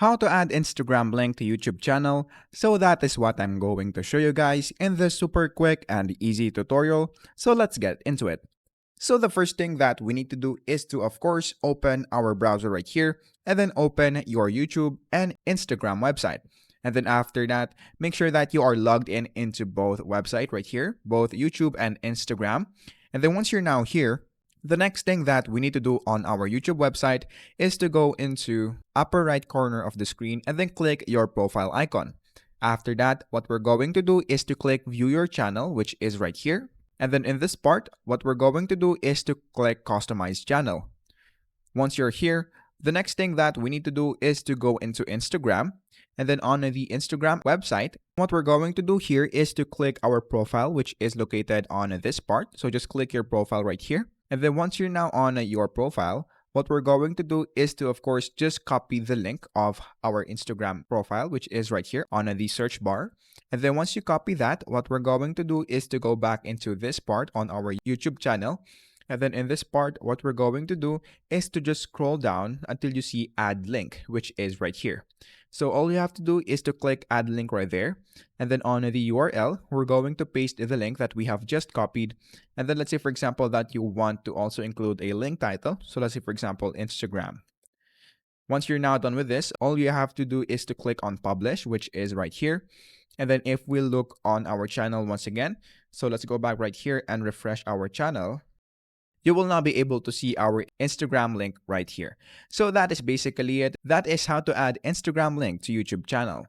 how to add Instagram link to YouTube channel. So that is what I'm going to show you guys in this super quick and easy tutorial. So let's get into it. So the first thing that we need to do is to, of course, open our browser right here and then open your YouTube and Instagram website. And then after that, make sure that you are logged in into both website right here, both YouTube and Instagram. And then once you're now here, the next thing that we need to do on our YouTube website is to go into upper right corner of the screen and then click your profile icon. After that, what we're going to do is to click view your channel, which is right here. And then in this part, what we're going to do is to click customize channel. Once you're here, the next thing that we need to do is to go into Instagram. And then on the Instagram website, what we're going to do here is to click our profile, which is located on this part. So just click your profile right here. And then once you're now on your profile, what we're going to do is to, of course, just copy the link of our Instagram profile, which is right here on the search bar. And then once you copy that, what we're going to do is to go back into this part on our YouTube channel. And then in this part, what we're going to do is to just scroll down until you see add link, which is right here. So all you have to do is to click add link right there. And then on the URL, we're going to paste the link that we have just copied. And then let's say, for example, that you want to also include a link title. So let's say, for example, Instagram. Once you're now done with this, all you have to do is to click on publish, which is right here. And then if we look on our channel once again, so let's go back right here and refresh our channel. You will now be able to see our Instagram link right here. So that is basically it. That is how to add Instagram link to YouTube channel.